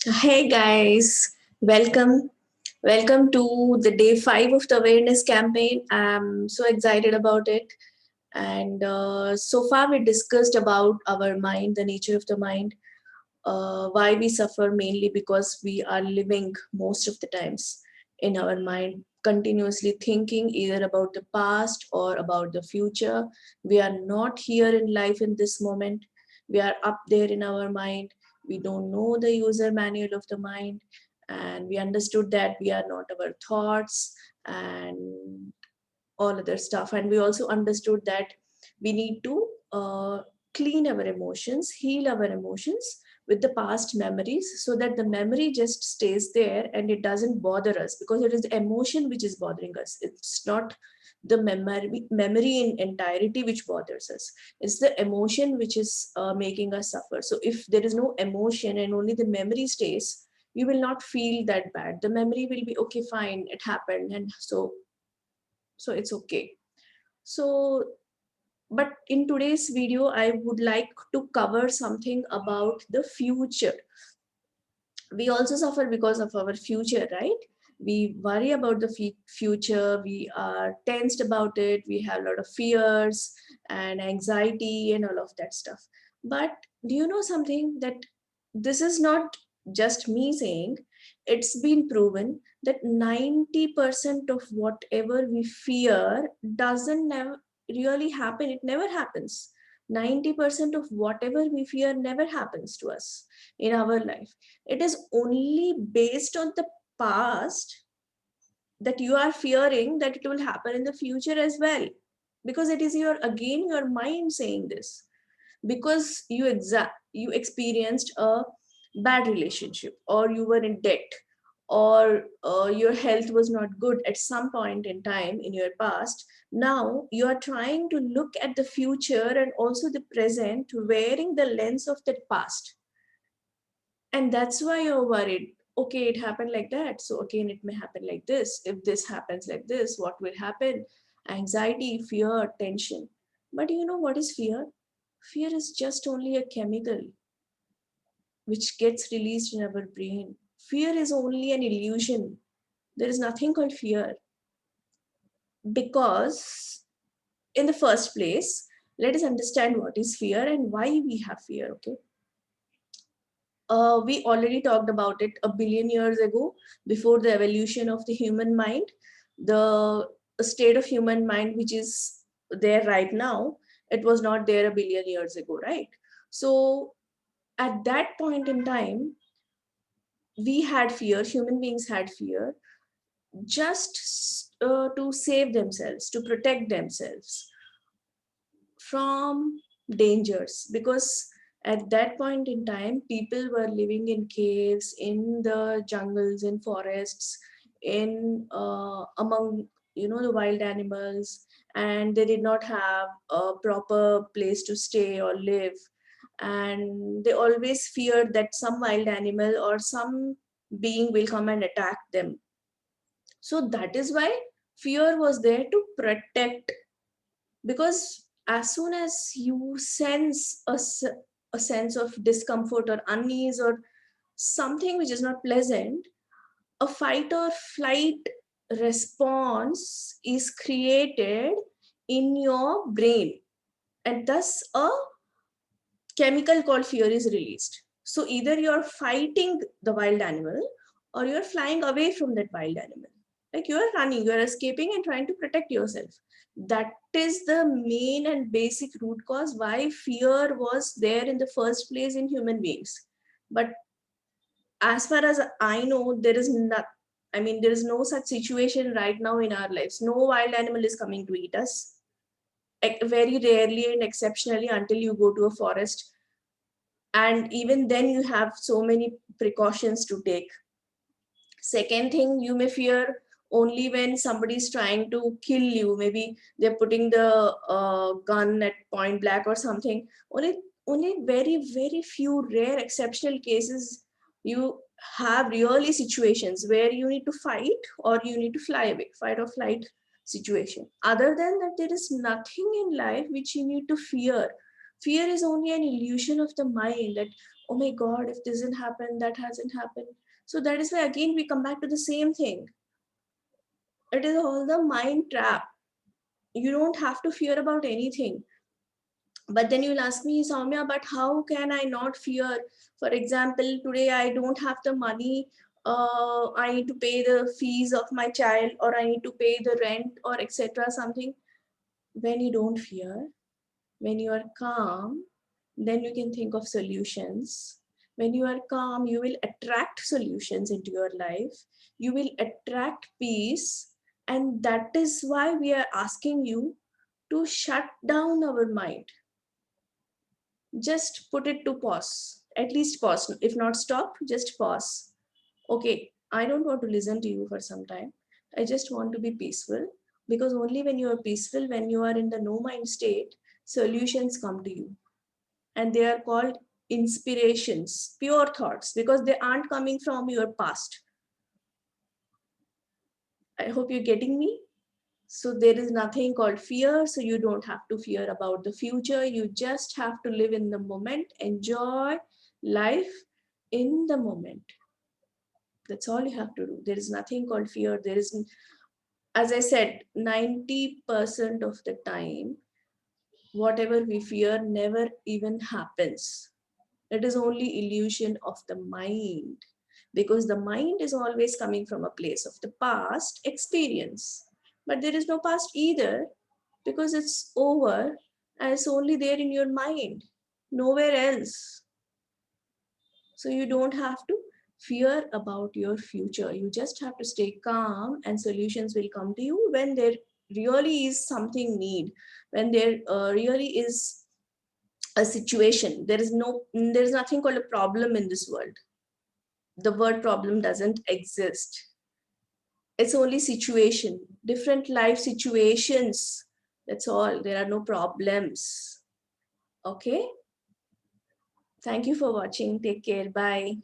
Hey guys, welcome. Welcome to the day 5 of the awareness campaign. I'm so excited about it. And so far, we discussed about our mind, the nature of the mind, why we suffer mainly because we are living most of the times in our mind, continuously thinking either about the past or about the future. We are not here in life in this moment. We are up there in our mind. We don't know the user manual of the mind, and we understood that we are not our thoughts and all other stuff. And we also understood that we need to clean our emotions, heal our emotions with the past memories so that the memory just stays there and it doesn't bother us, because it is the emotion which is bothering us. It's not the memory in entirety which bothers us. It's the emotion which is making us suffer. So if there is no emotion and only the memory stays, you will not feel that bad. The memory will be okay, fine, it happened, and so it's okay. So, but in today's video, I would like to cover something about the future. We also suffer because of our future, right? We worry about the future, we are tensed about it, we have a lot of fears and anxiety and all of that stuff. But do you know something, that this is not just me saying, it's been proven that 90% of whatever we fear doesn't never really happen. It never happens. 90% of whatever we fear never happens to us in our life. It is only based on the past that you are fearing that it will happen in the future as well, because it is your mind saying this. Because you experienced a bad relationship, or you were in debt, or your health was not good at some point in time in your past. Now you are trying to look at the future and also the present, wearing the lens of that past, and that's why you're worried. Okay, it happened like that, so again it may happen like this. If this happens like this, what will happen? Anxiety, fear, tension. But you know what is fear? Fear is just only a chemical which gets released in our brain. Fear is only an illusion. There is nothing called fear, because in the first place, let us understand what is fear and why we have fear. Okay, we already talked about it a billion years ago, before the evolution of the human mind. The state of human mind which is there right now, it was not there a billion years ago, right? So at that point in time, we had fear, human beings had fear, just to save themselves, to protect themselves from dangers. Because at that point in time, people were living in caves, in the jungles, in forests, in among the wild animals, and they did not have a proper place to stay or live. And they always feared that some wild animal or some being will come and attack them. So that is why fear was there, to protect. Because as soon as you sense a sense of discomfort or unease or something which is not pleasant, a fight or flight response is created in your brain, and thus a chemical called fear is released. So either you're fighting the wild animal, or you're flying away from that wild animal. Like you're running, you're escaping and trying to protect yourself. That is the main and basic root cause why fear was there in the first place in human beings. But as far as I know, there is not. I mean, there is no such situation right now in our lives. No wild animal is coming to eat us. Very rarely and exceptionally, until you go to a forest, and even then you have so many precautions to take. Second thing, you may fear only when somebody is trying to kill you. Maybe they're putting the gun at point blank or something. Only very very few rare exceptional cases you have really situations where you need to fight or you need to fly away, fight or flight situation. Other than that, there is nothing in life which you need to fear. Fear is only an illusion of the mind, that oh my God, if this didn't happen, that hasn't happened. So that is why again we come back to the same thing. It is all the mind trap. You don't have to fear about anything. But then you'll ask me, Soumya, but how can I not fear? For example, today I don't have the money. I need to pay the fees of my child, or I need to pay the rent, or etc. Something. When you don't fear, when you are calm, then you can think of solutions. When you are calm, you will attract solutions into your life. You will attract peace. And that is why we are asking you to shut down our mind. Just put it to pause. At least pause. If not stop, just pause. Okay, I don't want to listen to you for some time. I just want to be peaceful, because only when you are peaceful, when you are in the no mind state, solutions come to you. And they are called inspirations, pure thoughts, because they aren't coming from your past. I hope you're getting me. So there is nothing called fear. So you don't have to fear about the future. You just have to live in the moment, enjoy life in the moment. That's all you have to do. There is nothing called fear. There is, as I said, 90% of the time, whatever we fear never even happens. It is only illusion of the mind, because the mind is always coming from a place of the past experience. But there is no past either, because it's over and it's only there in your mind, nowhere else. So you don't have to fear about your future. You just have to stay calm, and solutions will come to you when there really is something need, when there really is a situation. There is nothing called a problem in this world. The word problem doesn't exist. It's only situation, different life situations. That's all. There are no problems. Okay. Thank you for watching. Take care. Bye.